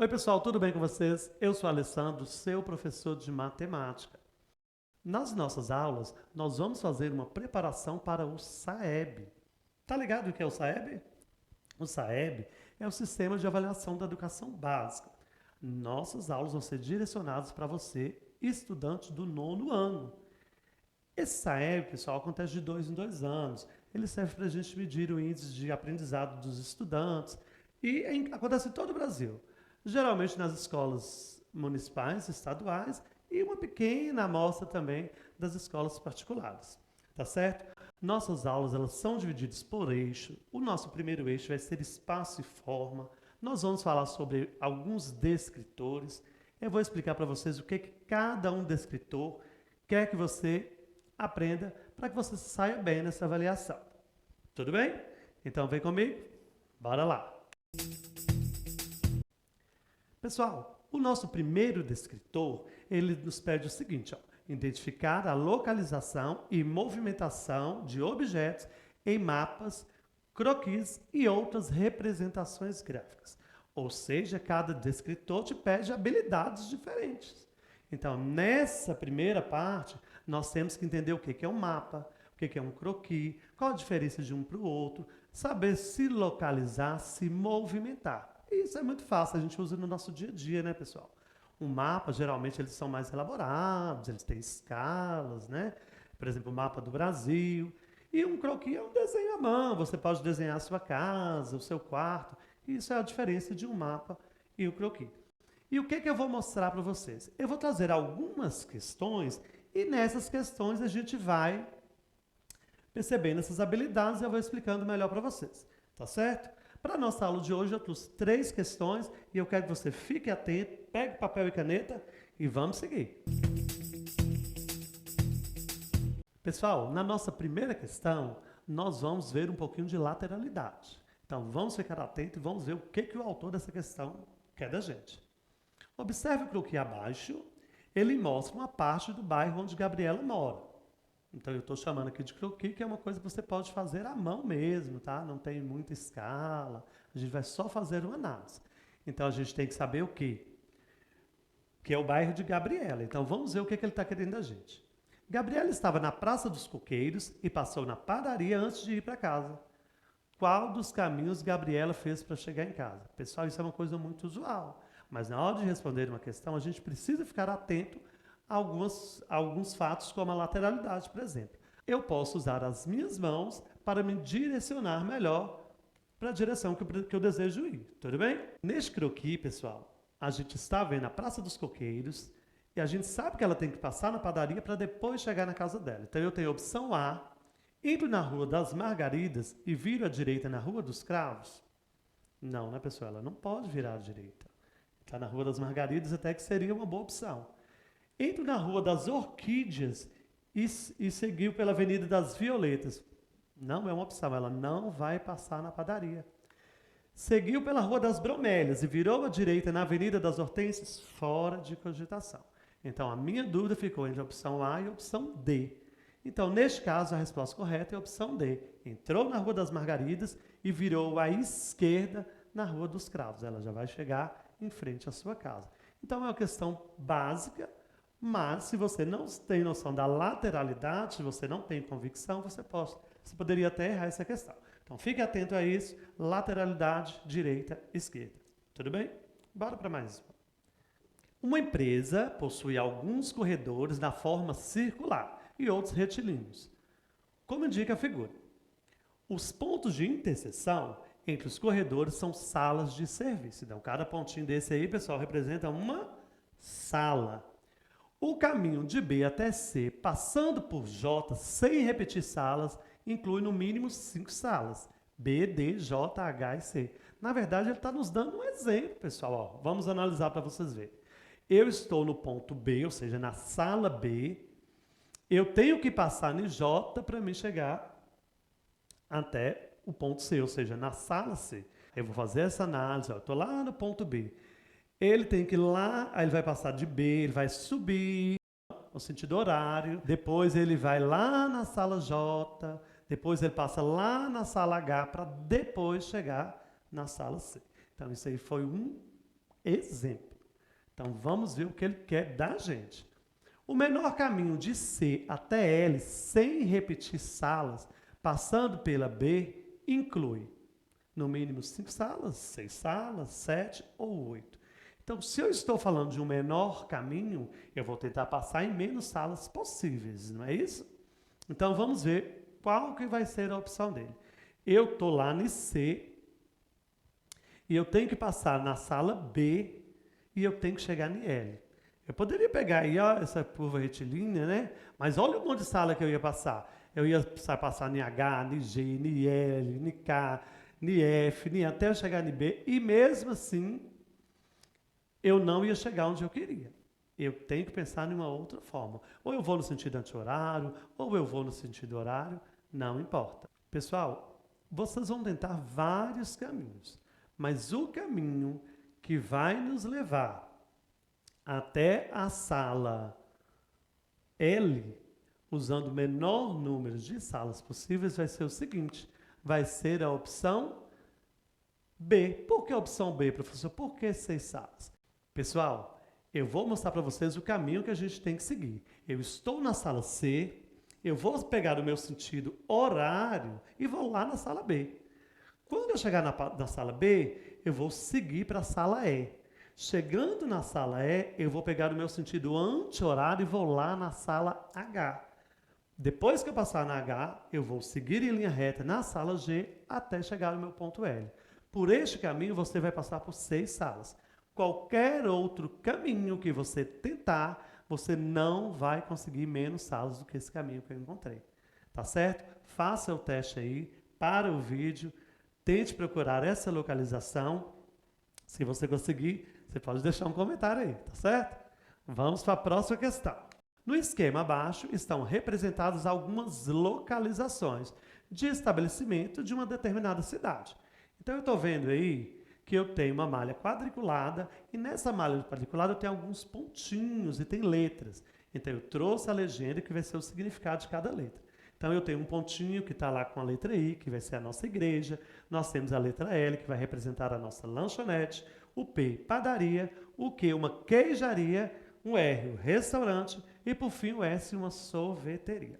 Oi pessoal, tudo bem com vocês? Eu sou Alessandro, seu professor de matemática. Nas nossas aulas, nós vamos fazer uma preparação para o SAEB. Tá ligado o que é o SAEB? O SAEB é o Sistema de Avaliação da Educação Básica. Nossas aulas vão ser direcionadas para você, estudante do nono ano. Esse SAEB, pessoal, acontece de 2 em 2 anos. Ele serve para a gente medir o índice de aprendizado dos estudantes e acontece em todo o Brasil. Geralmente nas escolas municipais, estaduais e uma pequena amostra também das escolas particulares. Tá certo? Nossas aulas elas são divididas por eixo. O nosso primeiro eixo vai ser espaço e forma. Nós vamos falar sobre alguns descritores. Eu vou explicar para vocês o que cada um descritor quer que você aprenda para que você saia bem nessa avaliação. Tudo bem? Então vem comigo, bora lá! Pessoal, o nosso primeiro descritor, ele nos pede o seguinte, ó, identificar a localização e movimentação de objetos em mapas, croquis e outras representações gráficas. Ou seja, cada descritor te pede habilidades diferentes. Então, nessa primeira parte, nós temos que entender o que é um mapa, o que é um croquis, qual a diferença de um para o outro, saber se localizar, se movimentar. Isso é muito fácil, a gente usa no nosso dia a dia, né, pessoal? Um mapa, geralmente, eles são mais elaborados, eles têm escalas, né? Por exemplo, o mapa do Brasil. E um croquis é um desenho à mão, você pode desenhar a sua casa, o seu quarto. Isso é a diferença de um mapa e o croquis. E o que eu vou mostrar para vocês? Eu vou trazer algumas questões e nessas questões a gente vai percebendo essas habilidades e eu vou explicando melhor para vocês. Tá certo? Para a nossa aula de hoje eu trouxe 3 questões e eu quero que você fique atento, pegue papel e caneta e vamos seguir. Pessoal, na nossa primeira questão, nós vamos ver um pouquinho de lateralidade. Então vamos ficar atento e vamos ver o que o autor dessa questão quer da gente. Observe o croquis abaixo, ele mostra uma parte do bairro onde Gabriela mora. Então eu estou chamando aqui de croquis, que é uma coisa que você pode fazer à mão mesmo, tá? Não tem muita escala, a gente vai só fazer uma análise. Então a gente tem que saber o quê? Que é o bairro de Gabriela. Então vamos ver o que ele está querendo da gente. Gabriela estava na Praça dos Coqueiros e passou na padaria antes de ir para casa. Qual dos caminhos Gabriela fez para chegar em casa? Pessoal, isso é uma coisa muito usual. Mas na hora de responder uma questão, a gente precisa ficar atento a alguns fatos, como a lateralidade, por exemplo. Eu posso usar as minhas mãos para me direcionar melhor para a direção que eu desejo ir. Tudo bem? Neste croquis, pessoal, a gente está vendo a Praça dos Coqueiros e a gente sabe que ela tem que passar na padaria para depois chegar na casa dela. Então eu tenho a opção A, entro na Rua das Margaridas e viro à direita na Rua dos Cravos? Não, né, pessoal? Ela não pode virar à direita. Está na Rua das Margaridas, até que seria uma boa opção. Entro na Rua das Orquídeas e seguiu pela Avenida das Violetas. Não é uma opção, ela não vai passar na padaria. Seguiu pela Rua das Bromélias e virou à direita na Avenida das Hortênsias, fora de cogitação. Então, a minha dúvida ficou entre a opção A e a opção D. Então, neste caso, a resposta correta é a opção D. Entrou na Rua das Margaridas e virou à esquerda na Rua dos Cravos. Ela já vai chegar em frente à sua casa. Então, é uma questão básica, mas se você não tem noção da lateralidade, se você não tem convicção, você poderia até errar essa questão. Então, fique atento a isso, lateralidade, direita, esquerda. Tudo bem? Bora para mais uma. Uma empresa possui alguns corredores na forma circular e outros retilíneos, como indica a figura. Os pontos de interseção entre os corredores são salas de serviço. Então, cada pontinho desse aí, pessoal, representa uma sala. O caminho de B até C, passando por J, sem repetir salas, inclui no mínimo 5 salas. B, D, J, H e C. Na verdade, ele está nos dando um exemplo, pessoal. Ó, vamos analisar para vocês verem. Eu estou no ponto B, ou seja, na sala B. Eu tenho que passar no J para me chegar até o ponto C, ou seja, na sala C. Eu vou fazer essa análise, eu estou lá no ponto B. Ele tem que ir lá, aí ele vai passar de B, ele vai subir no sentido horário, depois ele vai lá na sala J, depois ele passa lá na sala H para depois chegar na sala C. Então isso aí foi um exemplo. Então, vamos ver o que ele quer da gente. O menor caminho de C até L, sem repetir salas, passando pela B, inclui no mínimo 5 salas, 6 salas, 7 ou 8. Então, se eu estou falando de um menor caminho, eu vou tentar passar em menos salas possíveis, não é isso? Então, vamos ver qual que vai ser a opção dele. Eu estou lá no C e eu tenho que passar na sala B e eu tenho que chegar em L. Eu poderia pegar aí ó, essa curva retilínea, né? Mas olha o monte de sala que eu ia passar. Eu ia passar em H, em G, em L, em K, em F, em até eu chegar em B. E mesmo assim, eu não ia chegar onde eu queria. Eu tenho que pensar em uma outra forma. Ou eu vou no sentido anti-horário, ou eu vou no sentido horário, não importa. Pessoal, vocês vão tentar vários caminhos, mas o caminho que vai nos levar até a sala L, usando o menor número de salas possíveis, vai ser o seguinte, vai ser a opção B. Por que a opção B, professor? Por que 6 salas? Pessoal, eu vou mostrar para vocês o caminho que a gente tem que seguir. Eu estou na sala C, eu vou pegar o meu sentido horário e vou lá na sala B. Quando eu chegar na sala B, eu vou seguir para a sala E. Chegando na sala E, eu vou pegar o meu sentido anti-horário e vou lá na sala H. Depois que eu passar na H, eu vou seguir em linha reta na sala G até chegar no meu ponto L. Por este caminho, você vai passar por 6 salas. Qualquer outro caminho que você tentar, você não vai conseguir menos salas do que esse caminho que eu encontrei. Tá certo? Faça o teste aí, para o vídeo, tente procurar essa localização. Se você conseguir, você pode deixar um comentário aí, tá certo? Vamos para a próxima questão. No esquema abaixo estão representadas algumas localizações de estabelecimento de uma determinada cidade. Então eu estou vendo aí que eu tenho uma malha quadriculada e nessa malha quadriculada eu tenho alguns pontinhos e tem letras. Então eu trouxe a legenda que vai ser o significado de cada letra. Então eu tenho um pontinho que está lá com a letra I, que vai ser a nossa igreja. Nós temos a letra L, que vai representar a nossa lanchonete. O P, padaria. O Q, uma queijaria. Um R, o restaurante. E por fim o S, uma sorveteria.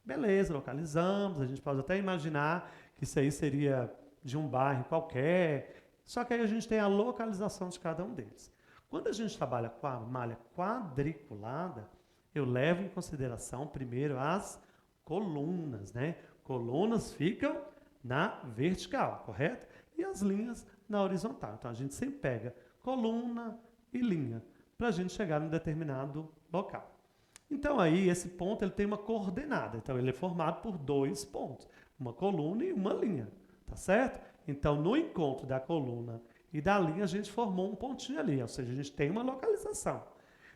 Beleza, localizamos. A gente pode até imaginar que isso aí seria de um bairro qualquer. Só que aí a gente tem a localização de cada um deles. Quando a gente trabalha com a malha quadriculada, eu levo em consideração primeiro as colunas, né? Colunas ficam na vertical, correto? E as linhas na horizontal. Então, a gente sempre pega coluna e linha para a gente chegar em um determinado local. Então, aí, esse ponto ele tem uma coordenada. Então, ele é formado por 2 pontos. Uma coluna e uma linha, tá certo? Então, no encontro da coluna e da linha, a gente formou um pontinho ali. Ou seja, a gente tem uma localização.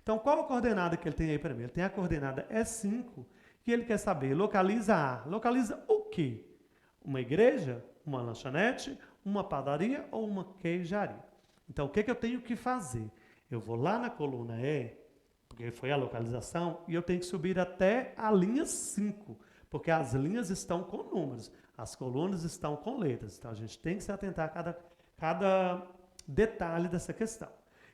Então, qual a coordenada que ele tem aí para mim? Ele tem a coordenada E5, que ele quer saber, localiza A. Localiza o quê? Uma igreja, uma lanchonete, uma padaria ou uma queijaria? Então, o que eu tenho que fazer? Eu vou lá na coluna E, porque foi a localização, e eu tenho que subir até a linha 5, porque as linhas estão com números, as colunas estão com letras. Então, a gente tem que se atentar a cada detalhe dessa questão.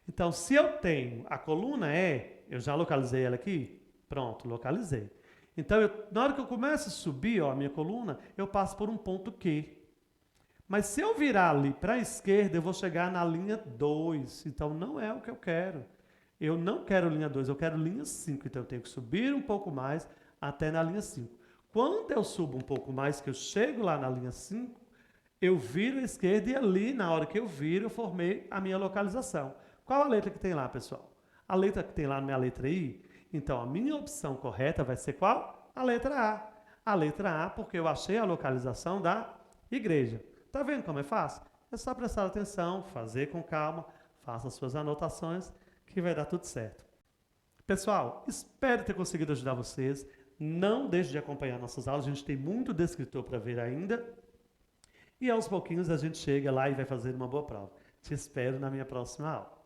Então, se eu tenho a coluna E, eu já localizei ela aqui? Pronto, localizei. Então, na hora que eu começo a subir ó, a minha coluna, eu passo por um ponto Q. Mas se eu virar ali para a esquerda, eu vou chegar na linha 2. Então, não é o que eu quero. Eu não quero linha 2, eu quero linha 5. Então, eu tenho que subir um pouco mais até na linha 5. Quando eu subo um pouco mais, que eu chego lá na linha 5, eu viro à esquerda e ali, na hora que eu viro, eu formei a minha localização. Qual a letra que tem lá, pessoal? A letra que tem lá na minha letra I? Então, a minha opção correta vai ser qual? A letra A. A letra A, porque eu achei a localização da igreja. Tá vendo como é fácil? É só prestar atenção, fazer com calma, faça suas anotações, que vai dar tudo certo. Pessoal, espero ter conseguido ajudar vocês. Não deixe de acompanhar nossas aulas, a gente tem muito descritor para ver ainda. E aos pouquinhos a gente chega lá e vai fazer uma boa prova. Te espero na minha próxima aula.